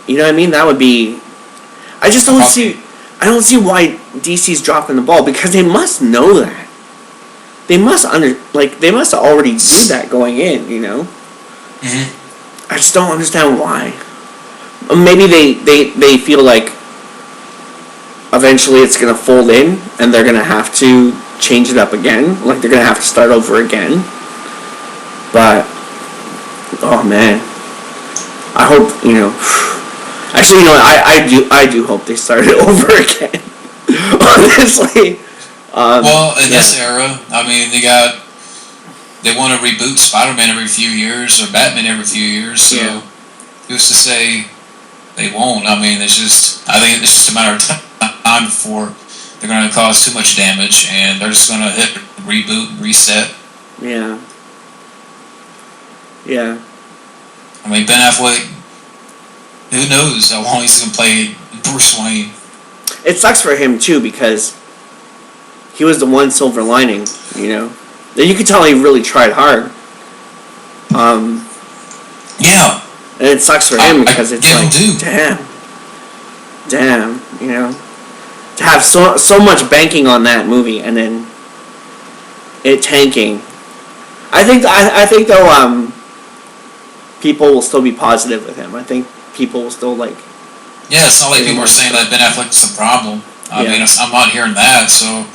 You know what I mean? That would be... I just don't see... I don't see why DC's dropping the ball, because they must know that. They must they must already do that going in, you know? Mm-hmm. I just don't understand why. Maybe they feel like eventually it's going to fold in, and they're going to have to change it up again. Like, they're going to have to start over again. But, oh man. I hope, you know... Actually, you know, I do hope they start it over again. Honestly. Well, in this era, I mean, they want to reboot Spider-Man every few years, or Batman every few years, so who's to say they won't? I mean, I think it's just a matter of time before they're going to cause too much damage, and they're just going to hit reboot and reset. Yeah. Yeah. I mean, Ben Affleck, who knows how long he's going to play Bruce Wayne. It sucks for him, too, because he was the one silver lining, you know? You could tell he really tried hard. Yeah. And it sucks for him because it's like, damn, you know? To have so much banking on that movie and then it tanking. I think though, people will still be positive with him. I think people will still like... Yeah, it's not like people are saying that Ben Affleck's the problem. I mean, I'm not hearing that, so...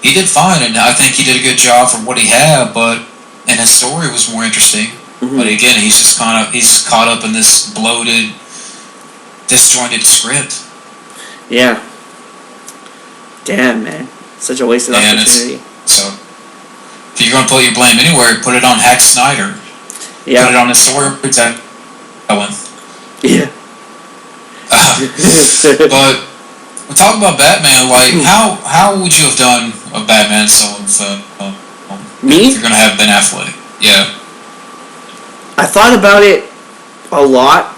He did fine, and I think he did a good job for what he had, and his story was more interesting. Mm-hmm. But again, he's caught up in this bloated, disjointed script. Yeah. Damn, man. Such a wasted opportunity. So, if you're going to put your blame anywhere, put it on Zack Snyder. Yeah. Put it on his story. Yeah. But we're talking about Batman. Like, how would you have done a Batman solo film? Me? If you're going to have Ben Affleck. Yeah. I thought about it a lot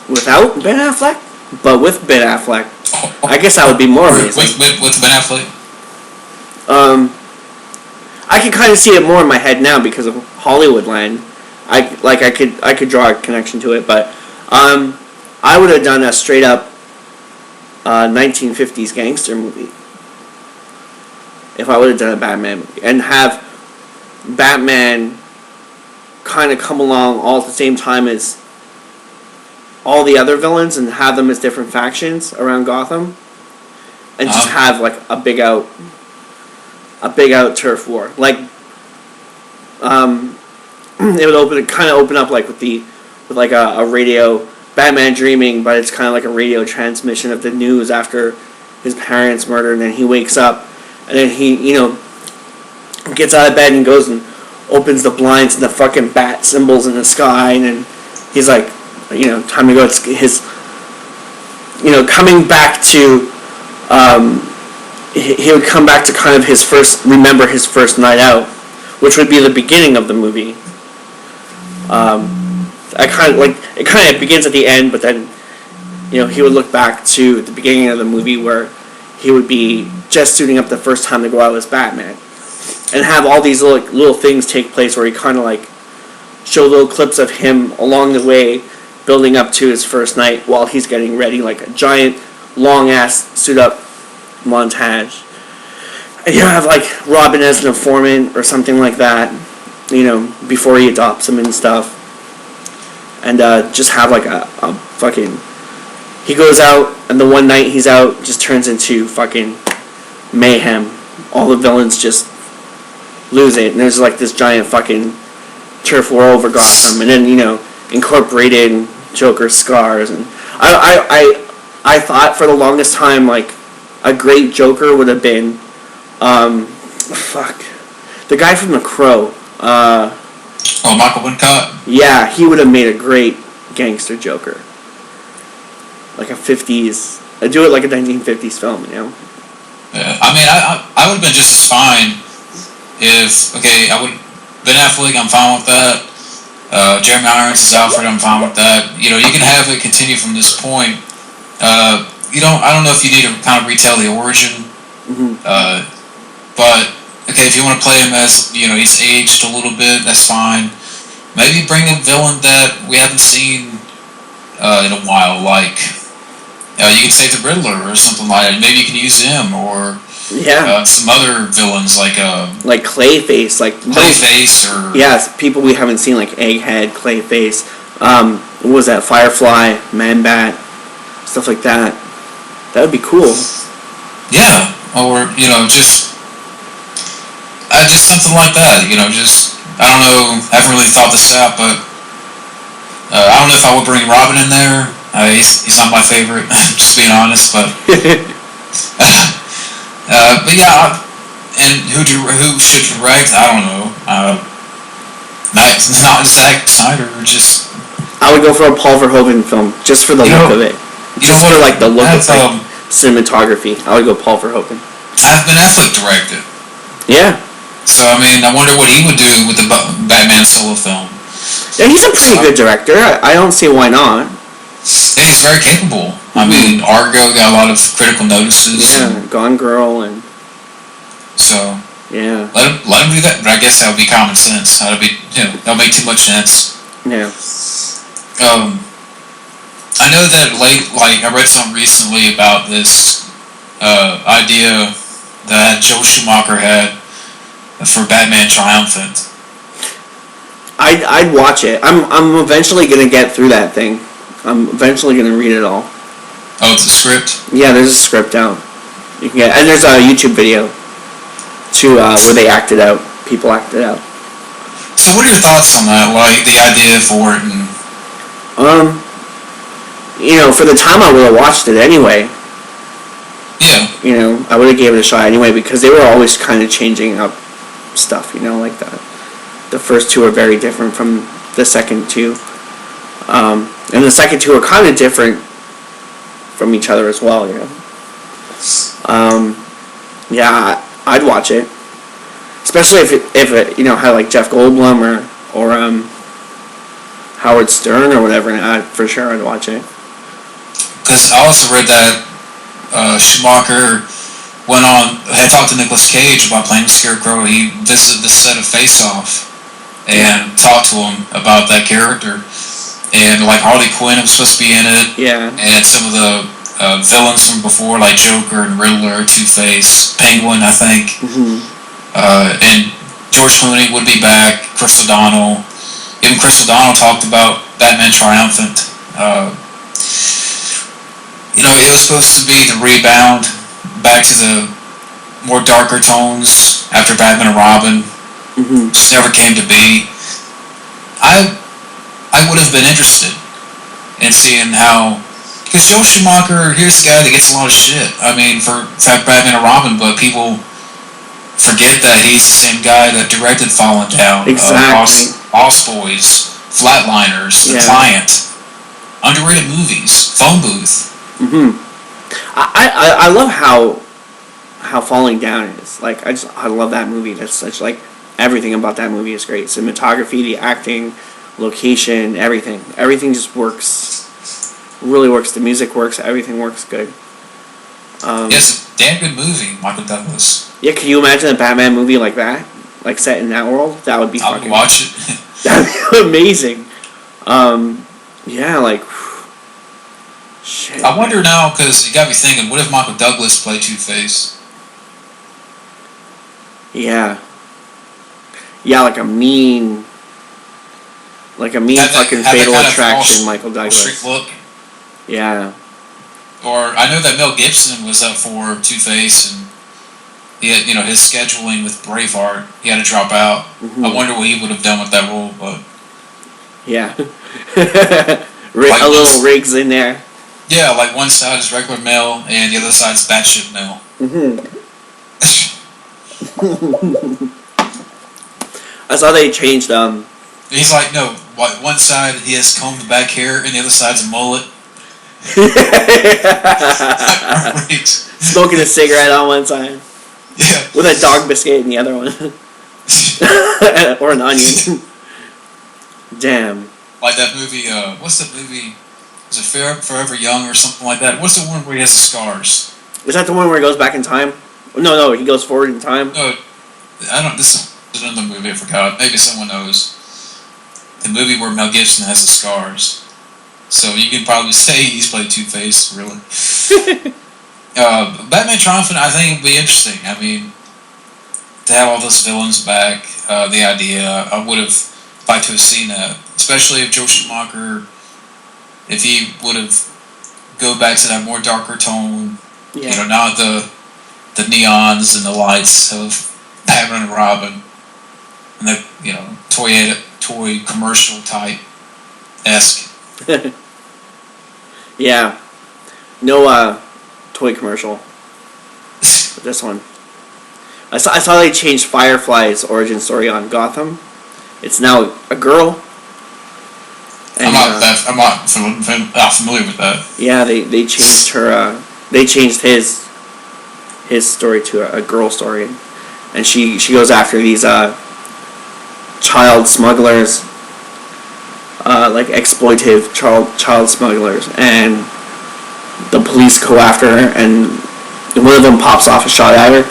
without Ben Affleck, but with Ben Affleck, I guess that would be more amazing. With Ben Affleck? I can kind of see it more in my head now because of Hollywoodland. I could draw a connection to it, but I would have done a straight up 1950s gangster movie if I would have done a Batman movie, and have Batman kind of come along all at the same time as all the other villains, and have them as different factions around Gotham, and just have like a big out turf war. Like, it would open up like with like a radio, Batman dreaming, but it's kind of like a radio transmission of the news after his parents' murder, and then he wakes up, and then he, you know, gets out of bed and goes and opens the blinds and the fucking bat symbols in the sky, and then he's like, you know, time to go. It's his, you know, coming back to, he would come back to kind of remember his first night out, which would be the beginning of the movie. It kind of begins at the end, but then, you know, he would look back to the beginning of the movie where he would be just suiting up the first time to go out as Batman, and have all these little things take place where he kind of like show little clips of him along the way, building up to his first night while he's getting ready, like a giant long ass suit up montage. And you have like Robin as an informant or something like that, you know, before he adopts him and stuff. And just have like a fucking... He goes out, and the one night he's out just turns into fucking mayhem. All the villains just lose it, and there's like this giant fucking turf war over Gotham, and then, you know, incorporated Joker's scars. And I thought for the longest time, like, a great Joker would have been, the guy from The Crow. Michael Wincott? Yeah, he would have made a great gangster Joker. Like a 50s... I'd do it like a 1950s film, you know? Yeah, I mean, I would have been just as fine if... Okay, Ben Affleck, I'm fine with that. Jeremy Irons is Alfred, I'm fine with that. You know, you can have it continue from this point. I don't know if you need to kind of retell the origin. Mm-hmm. But, okay, if you want to play him as, you know, he's aged a little bit, that's fine. maybe bring a villain that we haven't seen in a while, like you could say the Riddler or something like that. Maybe you can use him, or some other villains like Clayface, or people we haven't seen, like Egghead, Clayface. What was that? Firefly, Man-Bat, stuff like that. That would be cool. Yeah, or just something like that. I don't know. I haven't really thought this out, but I don't know if I would bring Robin in there. He's not my favorite, just being honest. But but yeah, and who should direct? I don't know. Not Zack Snyder. Just I would go for a Paul Verhoeven film, just for the look of it. Just for like the look of cinematography. I would go Paul Verhoeven. Ben Affleck directed. Yeah. So I mean, I wonder what he would do with the Batman solo film. Yeah, he's a pretty good director. I don't see why not. Yeah, he's very capable. I mean, Argo got a lot of critical notices. Yeah, Gone Girl, and so yeah, let him do that. But I guess that would be common sense. That'll make too much sense. Yeah. I know that I read something recently about this idea that Joel Schumacher had for Batman Triumphant. I'd watch it. I'm eventually gonna get through that thing. I'm eventually gonna read it all. Oh, it's a script? Yeah, there's a script out. You can get, and there's a YouTube video too where they act it out. People act it out. So, what are your thoughts on that? Like the idea for it, and for the time I would have watched it anyway. Yeah. I would have gave it a shot anyway, because they were always kind of changing up stuff. Like that. The first two are very different from the second two. And the second two are kind of different from each other as well, Yeah, I'd watch it. Especially if it had like Jeff Goldblum or Howard Stern or whatever, and for sure I'd watch it. Because I also read that Schumacher had talked to Nicolas Cage about playing the Scarecrow. He visited the set of Face Off and talked to him about that character. And like Harley Quinn was supposed to be in it. Yeah. And some of the villains from before, like Joker and Riddler, Two-Face, Penguin, I think. Mm-hmm. And George Clooney would be back. Chris O'Donnell. Even Chris O'Donnell talked about Batman Triumphant. It was supposed to be the rebound back to the more darker tones after Batman and Robin. Mm-hmm. Just never came to be. I would have been interested in seeing how, because Joel Schumacher, here's the guy that gets a lot of shit. I mean, for Batman and Robin, but people forget that he's the same guy that directed Fallen Down, exactly. Lost Boys, Flatliners, The Client, underrated movies, Phone Booth. Mm-hmm. I love how Falling Down is. Like, I love that movie. That's such, like, everything about that movie is great. Cinematography, the acting, location, everything just works, really works. The music works, everything works good. It's a damn good movie, Michael Douglas. Yeah, can you imagine a Batman movie like that, like set in that world? That would be I would watch it. That'd be amazing. Yeah, like shit. I wonder now, because you got me thinking, what if Michael Douglas played Two-Face? Yeah, like a mean fucking Fatal Attraction, Michael Douglas. Street look. Yeah. Or I know that Mel Gibson was up for Two-Face, and he had, his scheduling with Braveheart, he had to drop out. Mm-hmm. I wonder what he would have done with that role, but yeah, a little Riggs in there. Yeah, like one side is regular Mel, and the other side is batshit Mel. Mm-hmm. I saw they changed. He's like, no, one side he has combed back hair, and the other side's a mullet. Smoking a cigarette on one side. Yeah. With a dog biscuit in the other one. Or an onion. Damn. Like that movie, what's that movie? Is it Forever Young or something like that? What's the one where he has the scars? Is that the one where he goes back in time? No, he goes forward in time. No, this is another movie I forgot. Maybe someone knows. the movie where Mel Gibson has the scars. So you can probably say he's played Two-Face, really. Batman Triumphant, I think, would be interesting. I mean, to have all those villains back, the idea, I would have liked to have seen that. Especially if Joe Schumacher, if he would have go back to that more darker tone, you know, not the neons and the lights of Batman and Robin, and the, you know, toy commercial type esque. Yeah, no toy commercial. This one, I saw they changed Firefly's origin story on Gotham. It's now a girl. And, I'm not familiar with that. Yeah, they changed her. They changed his story to a girl story, and she goes after these child smugglers, like exploitive child smugglers, and the police go after her, and one of them pops off a shot at her,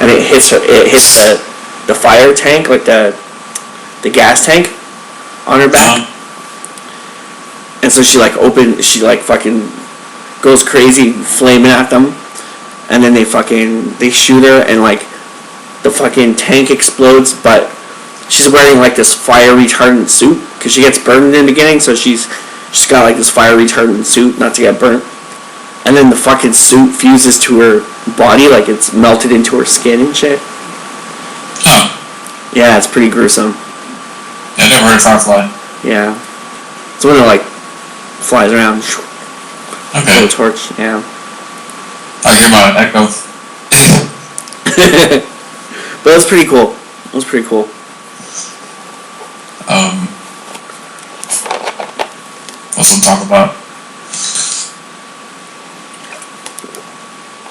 and it hits her. It hits the fire tank, like the gas tank, on her back. And so she fucking goes crazy, flaming at them, and then they shoot her, and like the fucking tank explodes, but she's wearing like this fire retardant suit because she gets burned in the beginning, so she's got like this fire retardant suit not to get burnt, and then the fucking suit fuses to her body, like it's melted into her skin and shit. Oh. Yeah, it's pretty gruesome. Yeah, I never heard of Firefly. Yeah, it's one that like flies around. Okay. Blow a torch. Yeah. I hear my echo. But it was pretty cool. It was pretty cool. What's one to talk about?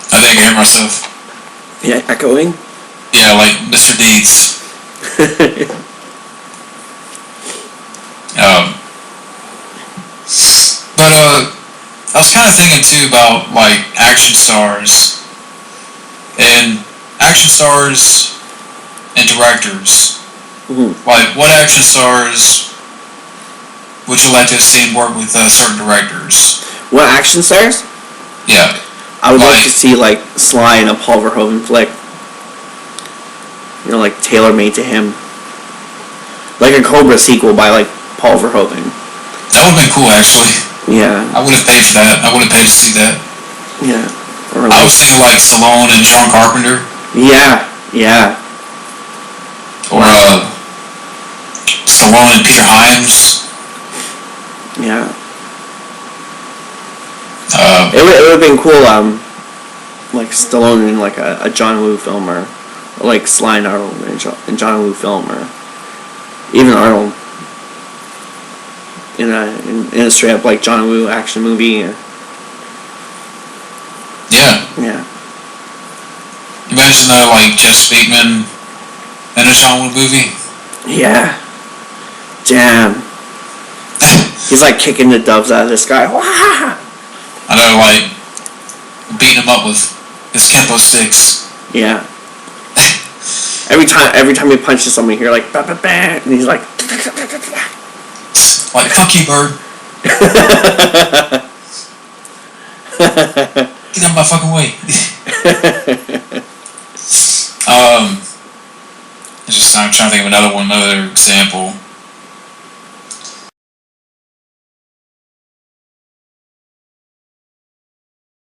I think I hear myself. Yeah, echoing? Yeah, like Mr. Deeds. But I was kind of thinking too about like action stars and directors. Mm-hmm. Like, what action stars would you like to have seen work with certain directors? What action stars? Yeah. I would like to see like Sly in a Paul Verhoeven flick. You know, like tailor-made to him. Like a Cobra sequel by like Paul Verhoeven. That would have been cool, actually. Yeah. I would have paid for that. I would have paid to see that. Yeah. Or I was thinking like Stallone and John Carpenter. Yeah. Yeah. Or Stallone and Peter Hyams. Yeah. It would have been cool, like Stallone in like a John Woo film, or like Sly and Arnold in John Woo film, or even Arnold in a straight up like John Woo action movie. Or, yeah. Yeah. Imagine like Jeff Speakman in a John Woo movie. Yeah. Damn. He's like kicking the doves out of the sky. Wah! I know, like beating him up with his Kempo sticks. Yeah. Every time he punches someone, you hear like bah, bah, bah, and he's like fuck you, bird. Get out of my fucking way. I'm trying to think of another example.